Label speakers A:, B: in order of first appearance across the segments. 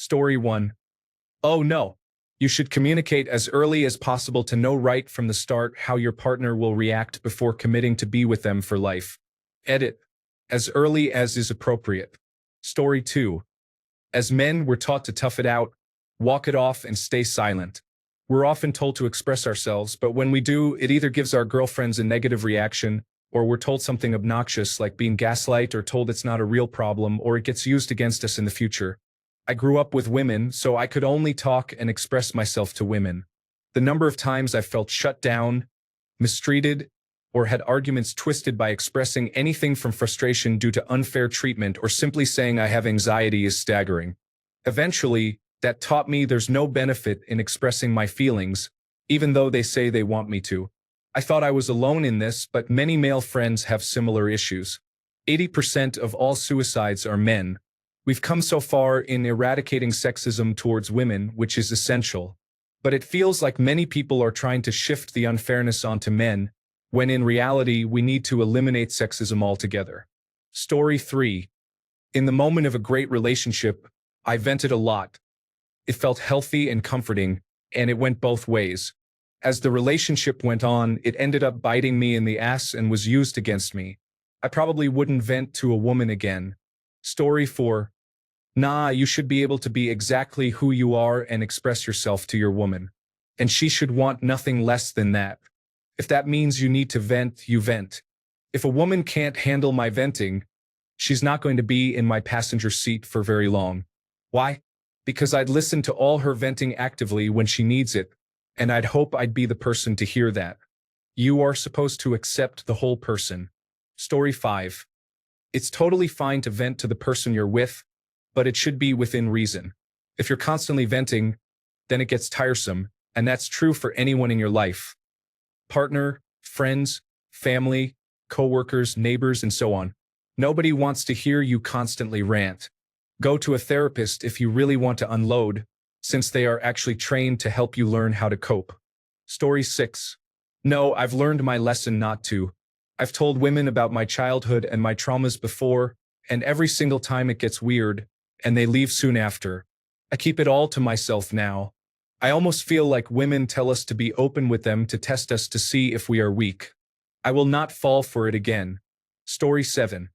A: Story 1. Oh no. You should communicate as early as possible to know right from the start how your partner will react before committing to be with them for life. Edit. As early as is appropriate. Story 2. As men, we're taught to tough it out, walk it off, and stay silent. We're often told to express ourselves, but when we do, it either gives our girlfriends a negative reaction, or we're told something obnoxious like being gaslight or told it's not a real problem, or it gets used against us in the future. I grew up with women, so I could only talk and express myself to women. The number of times I felt shut down, mistreated, or had arguments twisted by expressing anything from frustration due to unfair treatment or simply saying I have anxiety is staggering. Eventually, that taught me there's no benefit in expressing my feelings, even though they say they want me to. I thought I was alone in this, but many male friends have similar issues. 80% of all suicides are men. We've come so far in eradicating sexism towards women, which is essential. But it feels like many people are trying to shift the unfairness onto men, when in reality we need to eliminate sexism altogether. Story 3. In the moment of a great relationship, I vented a lot. It felt healthy and comforting, and it went both ways. As the relationship went on, it ended up biting me in the ass and was used against me. I probably wouldn't vent to a woman again. Story 4. Nah, you should be able to be exactly who you are and express yourself to your woman. And she should want nothing less than that. If that means you need to vent, you vent. If a woman can't handle my venting, she's not going to be in my passenger seat for very long. Why? Because I'd listen to all her venting actively when she needs it, and I'd hope I'd be the person to hear that. You are supposed to accept the whole person. Story 5. It's totally fine to vent to the person you're with, but it should be within reason. If you're constantly venting, then it gets tiresome, and that's true for anyone in your life. Partner, friends, family, coworkers, neighbors, and so on. Nobody wants to hear you constantly rant. Go to a therapist if you really want to unload, since they are actually trained to help you learn how to cope. Story 6. No, I've learned my lesson not to. I've told women about my childhood and my traumas before, and every single time it gets weird, and they leave soon after. I keep it all to myself now. I almost feel like women tell us to be open with them to test us to see if we are weak. I will not fall for it again. Story 7.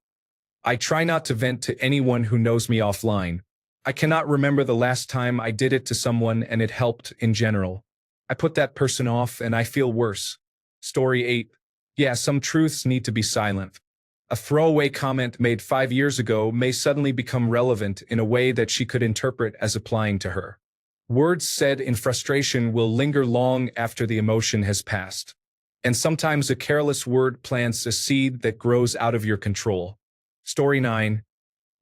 A: I try not to vent to anyone who knows me offline. I cannot remember the last time I did it to someone and it helped in general. I put that person off and I feel worse. Story 8. Yeah, some truths need to be silent. A throwaway comment made 5 years ago may suddenly become relevant in a way that she could interpret as applying to her. Words said in frustration will linger long after the emotion has passed. And sometimes a careless word plants a seed that grows out of your control. Story 9.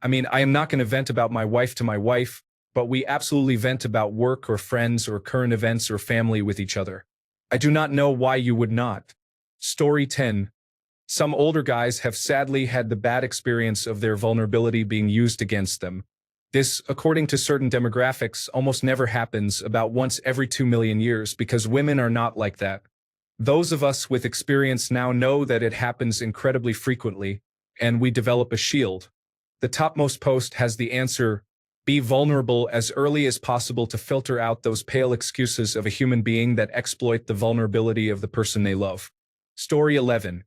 A: I am not going to vent about my wife to my wife, but we absolutely vent about work or friends or current events or family with each other. I do not know why you would not. Story 10. Some older guys have sadly had the bad experience of their vulnerability being used against them. This, according to certain demographics, almost never happens about once every 2 million years because women are not like that. Those of us with experience now know that it happens incredibly frequently, and we develop a shield. The topmost post has the answer: be vulnerable as early as possible to filter out those pale excuses of a human being that exploit the vulnerability of the person they love. Story 11.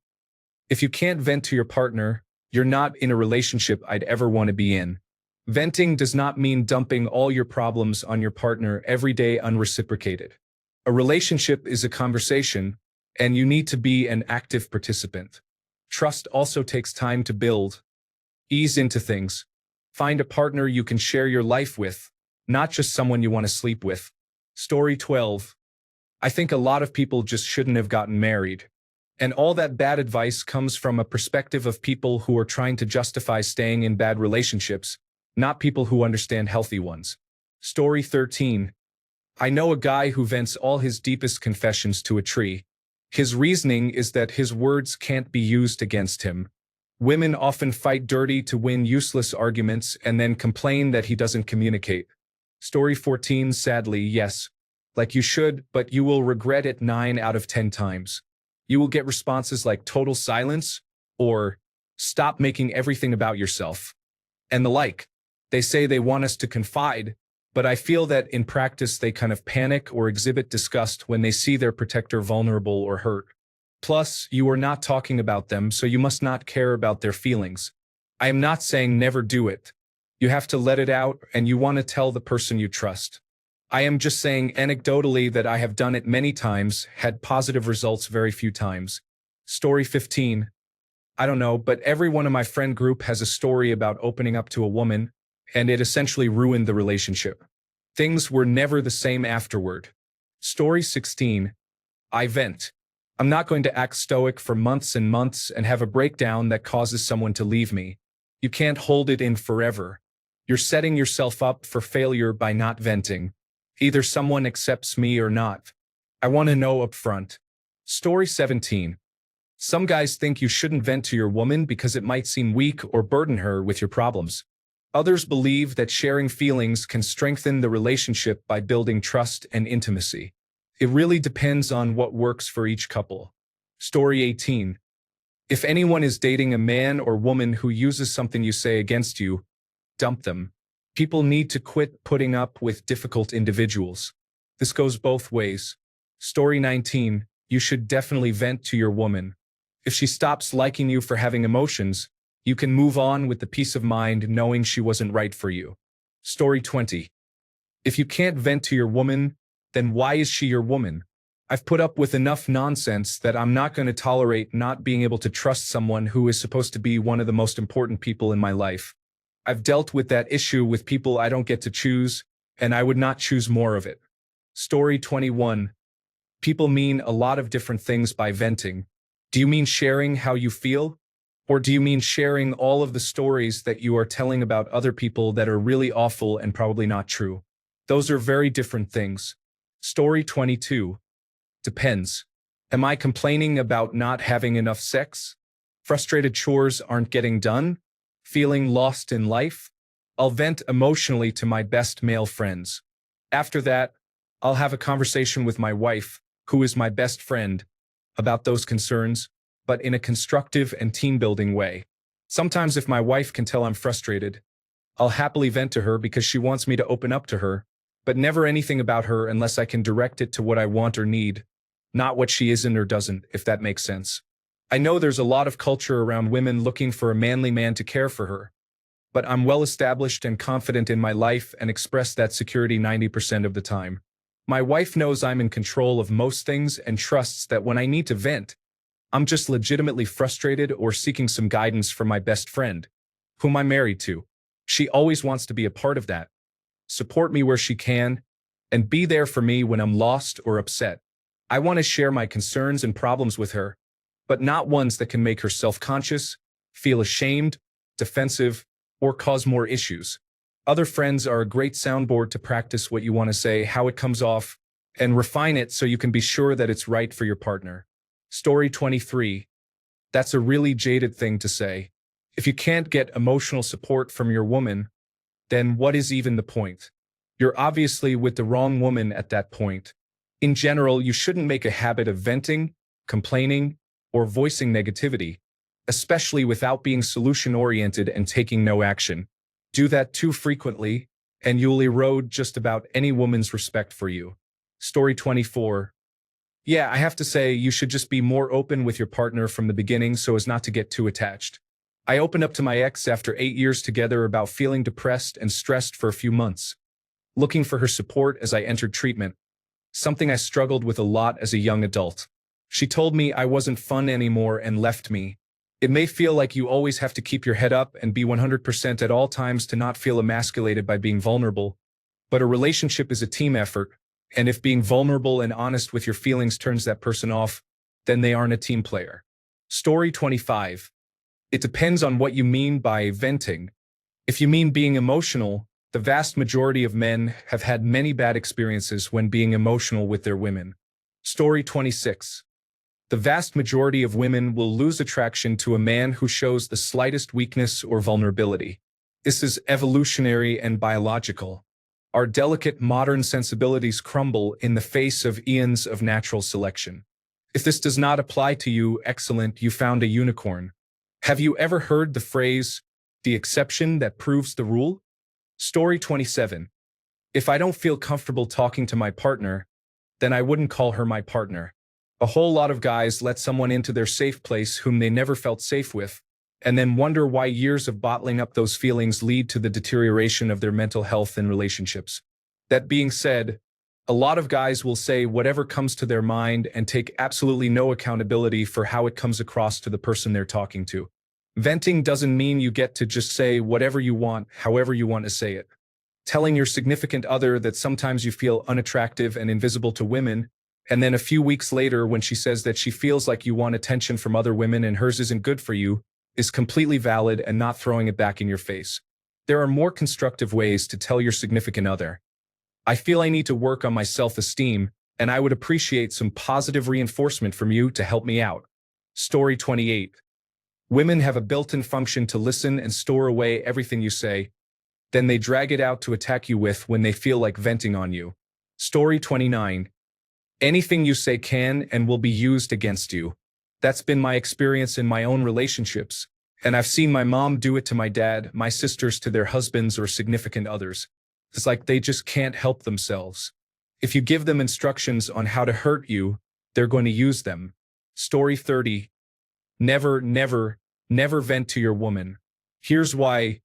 A: If you can't vent to your partner, you're not in a relationship I'd ever want to be in. Venting does not mean dumping all your problems on your partner every day unreciprocated. A relationship is a conversation, and you need to be an active participant. Trust also takes time to build. Ease into things. Find a partner you can share your life with, not just someone you want to sleep with. Story 12. I think a lot of people just shouldn't have gotten married. And all that bad advice comes from a perspective of people who are trying to justify staying in bad relationships, not people who understand healthy ones. Story 13. I know a guy who vents all his deepest confessions to a tree. His reasoning is that his words can't be used against him. Women often fight dirty to win useless arguments and then complain that he doesn't communicate. Story 14. Sadly, yes. Like you should, but you will regret it 9 out of 10 times. You will get responses like total silence or stop making everything about yourself and the like. They say they want us to confide, But I feel that in practice they kind of panic or exhibit disgust when they see their protector vulnerable or hurt. Plus, you are not talking about them, so you must not care about their feelings. I am not saying never do it. You have to let it out, and you want to tell the person you trust. I am just saying anecdotally that I have done it many times, had positive results very few times. Story 15. I don't know, but everyone in my friend group has a story about opening up to a woman, and it essentially ruined the relationship. Things were never the same afterward. Story 16. I vent. I'm not going to act stoic for months and months and have a breakdown that causes someone to leave me. You can't hold it in forever. You're setting yourself up for failure by not venting. Either someone accepts me or not. I want to know up front. Story 17. Some guys think you shouldn't vent to your woman because it might seem weak or burden her with your problems. Others believe that sharing feelings can strengthen the relationship by building trust and intimacy. It really depends on what works for each couple. Story 18. If anyone is dating a man or woman who uses something you say against you, dump them. People need to quit putting up with difficult individuals. This goes both ways. Story 19. You should definitely vent to your woman. If she stops liking you for having emotions, you can move on with the peace of mind knowing she wasn't right for you. Story 20. If you can't vent to your woman, then why is she your woman? I've put up with enough nonsense that I'm not going to tolerate not being able to trust someone who is supposed to be one of the most important people in my life. I've dealt with that issue with people I don't get to choose, and I would not choose more of it. Story 21. People mean a lot of different things by venting. Do you mean sharing how you feel? Or do you mean sharing all of the stories that you are telling about other people that are really awful and probably not true? Those are very different things. Story 22. Depends. Am I complaining about not having enough sex? Frustrated chores aren't getting done? Feeling lost in life? I'll vent emotionally to my best male friends. After that, I'll have a conversation with my wife, who is my best friend, about those concerns, but in a constructive and team-building way. Sometimes if my wife can tell I'm frustrated, I'll happily vent to her because she wants me to open up to her, but never anything about her unless I can direct it to what I want or need, not what she isn't or doesn't, if that makes sense. I know there's a lot of culture around women looking for a manly man to care for her, but I'm well established and confident in my life and express that security 90% of the time. My wife knows I'm in control of most things and trusts that when I need to vent, I'm just legitimately frustrated or seeking some guidance from my best friend, whom I'm married to. She always wants to be a part of that, support me where she can, and be there for me when I'm lost or upset. I want to share my concerns and problems with her, but not ones that can make her self-conscious, feel ashamed, defensive, or cause more issues. Other friends are a great soundboard to practice what you want to say, how it comes off, and refine it so you can be sure that it's right for your partner. Story 23. That's a really jaded thing to say. If you can't get emotional support from your woman, then what is even the point? You're obviously with the wrong woman at that point. In general, you shouldn't make a habit of venting, complaining, or voicing negativity, especially without being solution-oriented and taking no action. Do that too frequently, and you'll erode just about any woman's respect for you. Story 24. Yeah, I have to say, you should just be more open with your partner from the beginning so as not to get too attached. I opened up to my ex after 8 years together about feeling depressed and stressed for a few months, looking for her support as I entered treatment, something I struggled with a lot as a young adult. She told me I wasn't fun anymore and left me. It may feel like you always have to keep your head up and be 100% at all times to not feel emasculated by being vulnerable, but a relationship is a team effort, and if being vulnerable and honest with your feelings turns that person off, then they aren't a team player. Story 25. It depends on what you mean by venting. If you mean being emotional, the vast majority of men have had many bad experiences when being emotional with their women. Story 26. The vast majority of women will lose attraction to a man who shows the slightest weakness or vulnerability. This is evolutionary and biological. Our delicate modern sensibilities crumble in the face of eons of natural selection. If this does not apply to you, excellent, you found a unicorn. Have you ever heard the phrase, the exception that proves the rule? Story 27. If I don't feel comfortable talking to my partner, then I wouldn't call her my partner. A whole lot of guys let someone into their safe place whom they never felt safe with, and then wonder why years of bottling up those feelings lead to the deterioration of their mental health and relationships. That being said, a lot of guys will say whatever comes to their mind and take absolutely no accountability for how it comes across to the person they're talking to. Venting doesn't mean you get to just say whatever you want, however you want to say it. Telling your significant other that sometimes you feel unattractive and invisible to women, and then a few weeks later when she says that she feels like you want attention from other women and hers isn't good for you, is completely valid and not throwing it back in your face. There are more constructive ways to tell your significant other. I feel I need to work on my self-esteem, and I would appreciate some positive reinforcement from you to help me out. Story 28. Women have a built-in function to listen and store away everything you say. Then they drag it out to attack you with when they feel like venting on you. Story 29. Anything you say can and will be used against you. That's been my experience in my own relationships, and I've seen my mom do it to my dad, my sisters to their husbands or significant others. It's like they just can't help themselves. If you give them instructions on how to hurt you, they're going to use them. Story 30. Never, never, never vent to your woman. Here's why.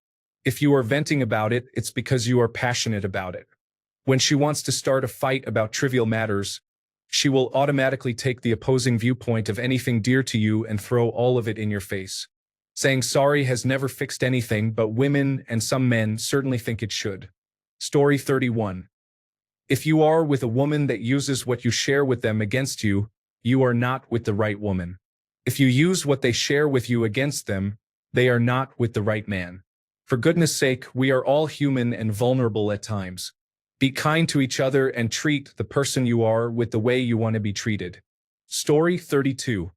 A: If you are venting about it, it's because you are passionate about it. When she wants to start a fight about trivial matters, she will automatically take the opposing viewpoint of anything dear to you and throw all of it in your face. Saying sorry has never fixed anything, but women and some men certainly think it should. Story 31. If you are with a woman that uses what you share with them against you, you are not with the right woman. If you use what they share with you against them, they are not with the right man. For goodness sake, we are all human and vulnerable at times. Be kind to each other and treat the person you are with the way you want to be treated. Story 32.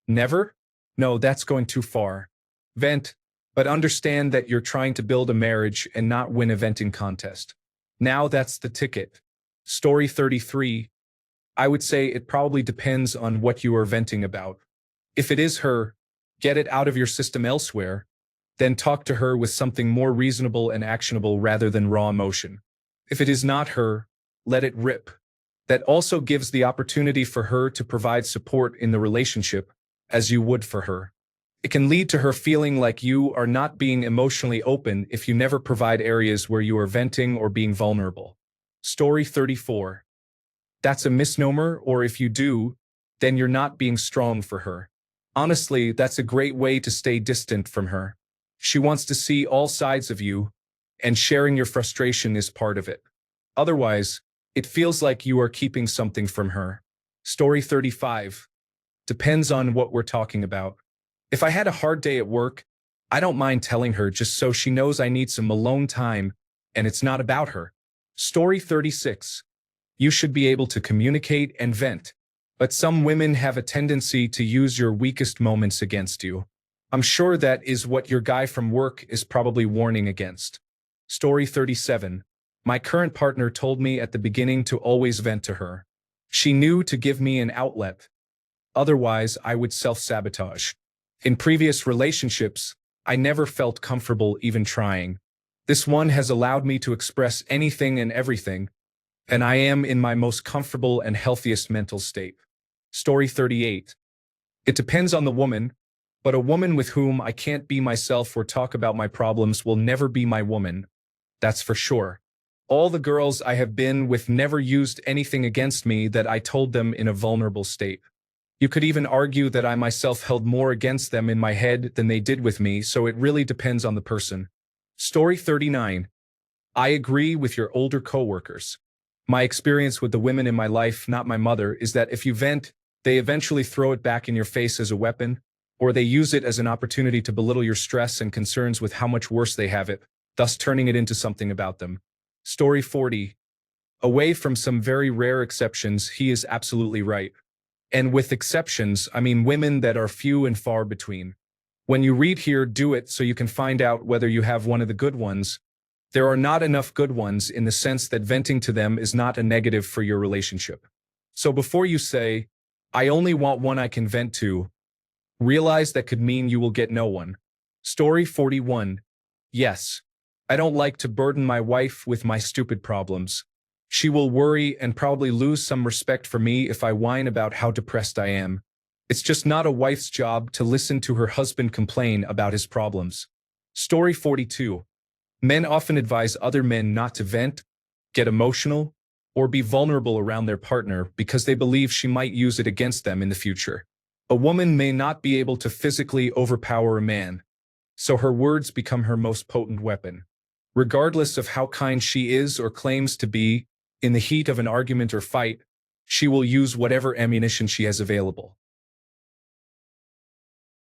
A: Never? No, that's going too far. Vent, but understand that you're trying to build a marriage and not win a venting contest. Now that's the ticket. Story 33. I would say it probably depends on what you are venting about. If it is her, get it out of your system elsewhere, then talk to her with something more reasonable and actionable rather than raw emotion. If it is not her, let it rip. That also gives the opportunity for her to provide support in the relationship, as you would for her. It can lead to her feeling like you are not being emotionally open if you never provide areas where you are venting or being vulnerable. Story 34. That's a misnomer, or if you do, then you're not being strong for her. Honestly, that's a great way to stay distant from her. She wants to see all sides of you, and sharing your frustration is part of it. Otherwise, it feels like you are keeping something from her. Story 35. Depends on what we're talking about. If I had a hard day at work, I don't mind telling her just so she knows I need some alone time, and it's not about her. Story 36. You should be able to communicate and vent, but some women have a tendency to use your weakest moments against you. I'm sure that is what your guy from work is probably warning against. Story 37. My current partner told me at the beginning to always vent to her. She knew to give me an outlet. Otherwise, I would self-sabotage. In previous relationships, I never felt comfortable even trying. This one has allowed me to express anything and everything, and I am in my most comfortable and healthiest mental state. Story 38. It depends on the woman, but a woman with whom I can't be myself or talk about my problems will never be my woman. That's for sure. All the girls I have been with never used anything against me that I told them in a vulnerable state. You could even argue that I myself held more against them in my head than they did with me, so it really depends on the person. Story 39. I agree with your older coworkers. My experience with the women in my life, not my mother, is that if you vent, they eventually throw it back in your face as a weapon, or they use it as an opportunity to belittle your stress and concerns with how much worse they have it, thus turning it into something about them. Story 40. Away from some very rare exceptions, he is absolutely right. And with exceptions, I mean women that are few and far between. When you read here, do it so you can find out whether you have one of the good ones. There are not enough good ones in the sense that venting to them is not a negative for your relationship. So before you say, I only want one I can vent to, realize that could mean you will get no one. Story 41. Yes. I don't like to burden my wife with my stupid problems. She will worry and probably lose some respect for me if I whine about how depressed I am. It's just not a wife's job to listen to her husband complain about his problems. Story 42. Men often advise other men not to vent, get emotional, or be vulnerable around their partner because they believe she might use it against them in the future. A woman may not be able to physically overpower a man, so her words become her most potent weapon. Regardless of how kind she is or claims to be, in the heat of an argument or fight, she will use whatever ammunition she has available.